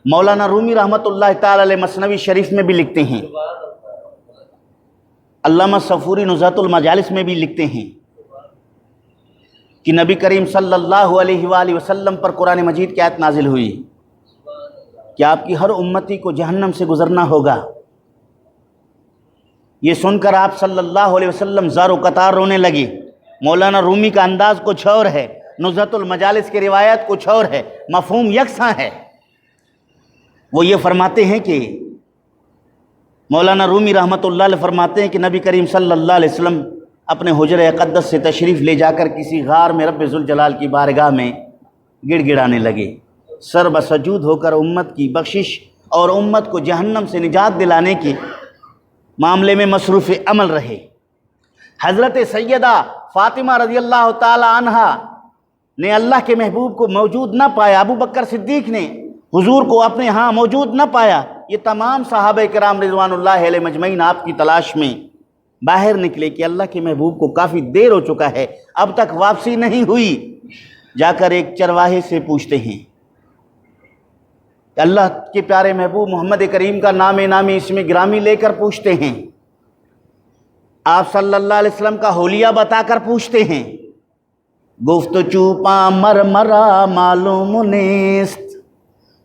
مولانا رومی رحمۃ اللہ تعالی علیہ مثنوی شریف میں بھی لکھتے ہیں، علامہ صفوری نزہۃ المجالس میں بھی لکھتے ہیں کہ نبی کریم صلی اللہ علیہ وآلہ وسلم پر قرآن مجید کی آیت نازل ہوئی کہ آپ کی ہر امتی کو جہنم سے گزرنا ہوگا۔ یہ سن کر آپ صلی اللہ علیہ وسلم زار و قطار رونے لگے۔ مولانا رومی کا انداز کچھ اور ہے، نزہۃ المجالس کی روایت کچھ اور ہے، مفہوم یکساں ہے۔ وہ یہ فرماتے ہیں کہ مولانا رومی رحمۃ اللہ علیہ فرماتے ہیں کہ نبی کریم صلی اللہ علیہ وسلم اپنے حجرہ اقدس سے تشریف لے جا کر کسی غار میں رب ذوالجلال کی بارگاہ میں گڑ گڑانے لگے، سر بسجود ہو کر امت کی بخشش اور امت کو جہنم سے نجات دلانے کے معاملے میں مصروف عمل رہے۔ حضرت سیدہ فاطمہ رضی اللہ تعالی عنہا نے اللہ کے محبوب کو موجود نہ پایا، ابو بکر صدیق نے حضور کو اپنے ہاں موجود نہ پایا، یہ تمام صحابہ کرام رضوان اللہ علیہ مجمعین آپ کی تلاش میں باہر نکلے کہ اللہ کے محبوب کو کافی دیر ہو چکا ہے، اب تک واپسی نہیں ہوئی۔ جا کر ایک چرواہے سے پوچھتے ہیں، اللہ کے پیارے محبوب محمد کریم کا نام نامی اس میں گرامی لے کر پوچھتے ہیں، آپ صلی اللہ علیہ وسلم کا حلیہ بتا کر پوچھتے ہیں، گفت چوپاں مر مرا معلوم نیست،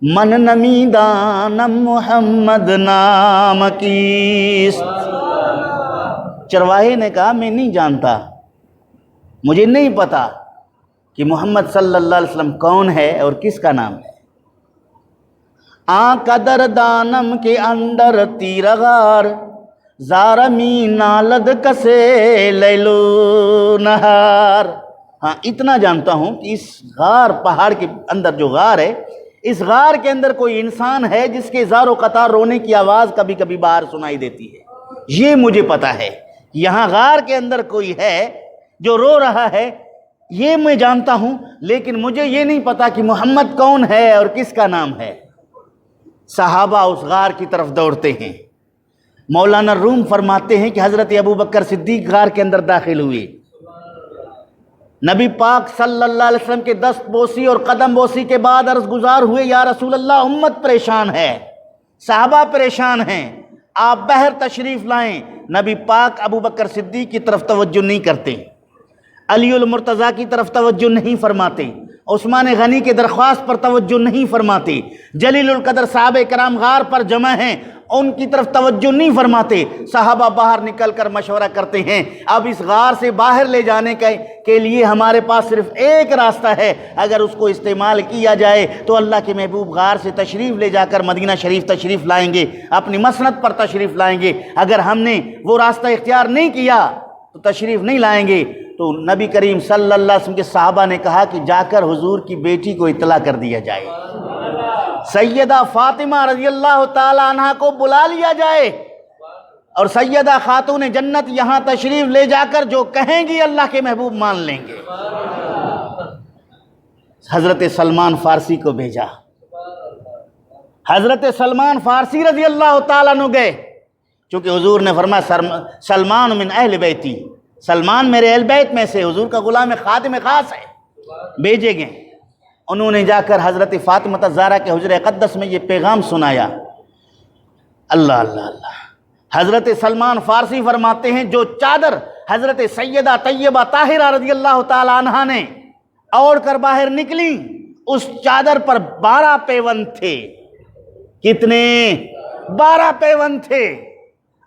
من نمی دانم محمد نام کیست۔ چرواہے نے کہا میں نہیں جانتا، مجھے نہیں پتا کہ محمد صلی اللہ علیہ وسلم کون ہے اور کس کا نام ہے۔ قدر دانم کے اندر تیرغار، زارمی نالد کسے لیلو نہار۔ ہاں اتنا جانتا ہوں کہ اس غار پہاڑ کے اندر جو غار ہے، اس غار کے اندر کوئی انسان ہے جس کے زار و قطار رونے کی آواز کبھی کبھی باہر سنائی دیتی ہے، یہ مجھے پتا ہے۔ یہاں غار کے اندر کوئی ہے جو رو رہا ہے، یہ میں جانتا ہوں، لیکن مجھے یہ نہیں پتا کہ محمد کون ہے اور کس کا نام ہے۔ صحابہ اس غار کی طرف دوڑتے ہیں۔ مولانا روم فرماتے ہیں کہ حضرت ابو بکر صدیق غار کے اندر داخل ہوئے، نبی پاک صلی اللہ علیہ وسلم کے دست بوسی اور قدم بوسی کے بعد عرض گزار ہوئے، یا رسول اللہ امت پریشان ہے، صحابہ پریشان ہیں، آپ باہر تشریف لائیں۔ نبی پاک ابو بکر صدیق کی طرف توجہ نہیں کرتے، علی المرتضیٰ کی طرف توجہ نہیں فرماتے، عثمان غنی کے درخواست پر توجہ نہیں فرماتے، جلیل القدر صحابہ کرام غار پر جمع ہیں، ان کی طرف توجہ نہیں فرماتے۔ صحابہ باہر نکل کر مشورہ کرتے ہیں، اب اس غار سے باہر لے جانے کے لیے ہمارے پاس صرف ایک راستہ ہے، اگر اس کو استعمال کیا جائے تو اللہ کے محبوب غار سے تشریف لے جا کر مدینہ شریف تشریف لائیں گے، اپنی مسند پر تشریف لائیں گے۔ اگر ہم نے وہ راستہ اختیار نہیں کیا تو تشریف نہیں لائیں گے۔ تو نبی کریم صلی اللہ علیہ وسلم کے صحابہ نے کہا کہ جا کر حضور کی بیٹی کو اطلاع کر دیا جائے، سیدہ فاطمہ رضی اللہ تعالی عنہ کو بلا لیا جائے، اور سیدہ خاتون جنت یہاں تشریف لے جا کر جو کہیں گی اللہ کے محبوب مان لیں گے۔ حضرت سلمان فارسی کو بھیجا، حضرت سلمان فارسی رضی اللہ تعالیٰ عنہ گئے، چونکہ حضور نے فرمایا سلمان من اہل بیتی، سلمان میرے اہل بیت میں سے، حضور کا غلام خادم خاص ہے، بھیجے گئے۔ انہوں نے جا کر حضرت فاطمہ الزہرا کے حجرہ اقدس میں یہ پیغام سنایا۔ اللہ اللہ اللہ، حضرت سلمان فارسی فرماتے ہیں جو چادر حضرت سیدہ طیبہ طاہرہ رضی اللہ تعالی عنہا نے اوڑھ کر باہر نکلی، اس چادر پر 12 پیوند تھے۔ کتنے؟ 12 پیوند تھے۔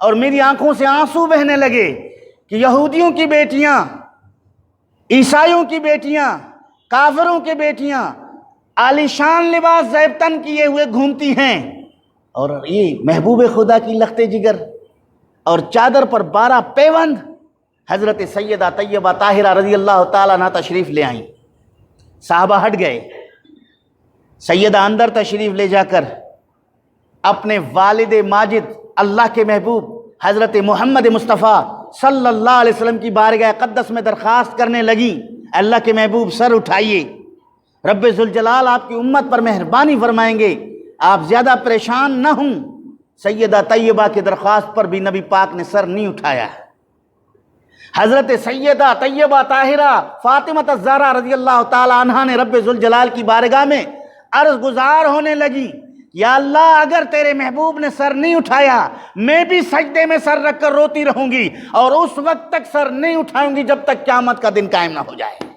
اور میری آنکھوں سے آنسو بہنے لگے کہ یہودیوں کی بیٹیاں، عیسائیوں کی بیٹیاں، کافروں کی بیٹیاں عالی شان لباس زیب تن کیے ہوئے گھومتی ہیں، اور یہ محبوب خدا کی لخت جگر، اور چادر پر 12 پیوند۔ حضرت سیدہ طیبہ طاہرہ رضی اللہ تعالیٰ عنہ تشریف لے آئیں، صحابہ ہٹ گئے، سیدہ اندر تشریف لے جا کر اپنے والد ماجد اللہ کے محبوب حضرت محمد مصطفیٰ صلی اللہ علیہ وسلم کی بارگاہ اقدس میں درخواست کرنے لگی، اللہ کے محبوب سر اٹھائیے، رب ذوالجلال آپ کی امت پر مہربانی فرمائیں گے، آپ زیادہ پریشان نہ ہوں۔ سیدہ طیبہ کی درخواست پر بھی نبی پاک نے سر نہیں اٹھایا۔ حضرت سیدہ طیبہ طاہرہ فاطمہ الزہرا رضی اللہ تعالی عنہا نے رب ذوالجلال کی بارگاہ میں عرض گزار ہونے لگی یا اللہ اگر تیرے محبوب نے سر نہیں اٹھایا میں بھی سجدے میں سر رکھ کر روتی رہوں گی، اور اس وقت تک سر نہیں اٹھاؤں گی جب تک قیامت کا دن قائم نہ ہو جائے۔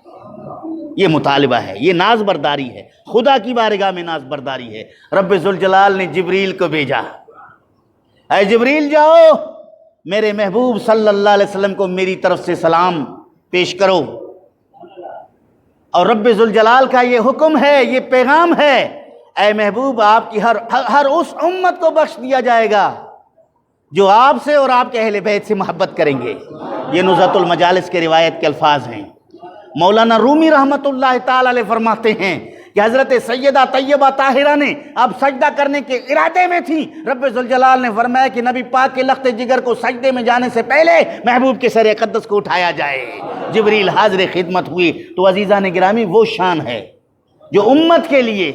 یہ مطالبہ ہے، یہ ناز برداری ہے، خدا کی بارگاہ میں ناز برداری ہے۔ رب ذوالجلال نے جبریل کو بھیجا، اے جبریل جاؤ میرے محبوب صلی اللہ علیہ وسلم کو میری طرف سے سلام پیش کرو، اور رب ذوالجلال کا یہ حکم ہے، یہ پیغام ہے، اے محبوب آپ کی ہر اس امت کو بخش دیا جائے گا جو آپ سے اور آپ کے اہل بیت سے محبت کریں گے۔ یہ نزہۃ المجالس کے روایت کے الفاظ ہیں۔ مولانا رومی رحمۃ اللہ تعالی علیہ فرماتے ہیں کہ حضرت سیدہ طیبہ طاہرہ نے اب سجدہ کرنے کے ارادے میں تھی، رب ذوالجلال نے فرمایا کہ نبی پاک کے لخت جگر کو سجدے میں جانے سے پہلے محبوب کے سر اقدس کو اٹھایا جائے۔ جبریل حاضر خدمت ہوئی۔ تو عزیزان گرامی، وہ شان ہے جو امت کے لیے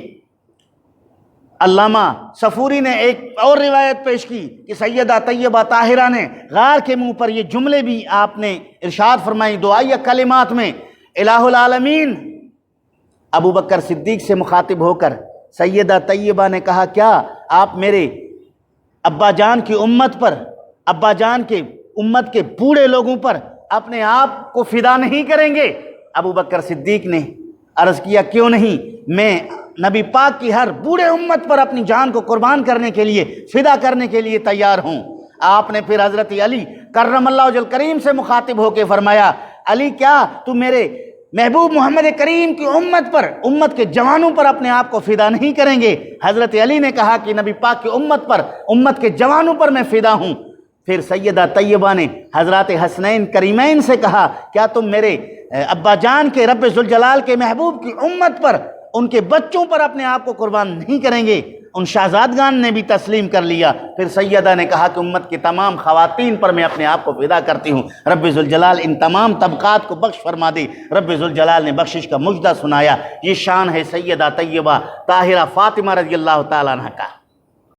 علامہ صفوری نے ایک اور روایت پیش کی کہ سیدہ طیبہ طاہرہ نے غار کے منہ پر یہ جملے بھی آپ نے ارشاد فرمائی دعائیہ کلمات میں، الہ العالمین ابو بکر صدیق سے مخاطب ہو کر سیدہ طیبہ نے کہا، کیا آپ میرے ابا جان کی امت پر، ابا جان کے امت کے بوڑھے لوگوں پر اپنے آپ کو فدا نہیں کریں گے؟ ابو بکر صدیق نے عرض کیا، کیوں نہیں، میں نبی پاک کی ہر بوڑھے امت پر اپنی جان کو قربان کرنے کے لیے، فدا کرنے کے لیے تیار ہوں۔ آپ نے پھر حضرت علی کرم اللہ وجہ الکریم سے مخاطب ہو کے فرمایا، علی کیا تو میرے محبوب محمد کریم کی امت پر، امت کے جوانوں پر اپنے آپ کو فدا نہیں کریں گے؟ حضرت علی نے کہا کہ نبی پاک کی امت پر، امت کے جوانوں پر میں فدا ہوں۔ پھر سیدہ طیبہ نے حضرات حسنین کریمین سے کہا، کیا تم میرے ابا جان کے رب ذوالجلال کے محبوب کی امت پر، ان کے بچوں پر اپنے آپ کو قربان نہیں کریں گے؟ ان شہزادگان نے بھی تسلیم کر لیا۔ پھر سیدہ نے کہا کہ امت کی تمام خواتین پر میں اپنے آپ کو فدا کرتی ہوں، رب ذوالجلال ان تمام طبقات کو بخش فرما دے۔ رب ذوالجلال نے بخشش کا مجدہ سنایا۔ یہ شان ہے سیدہ طیبہ طاہرہ فاطمہ رضی اللہ تعالیٰ عنہ کا۔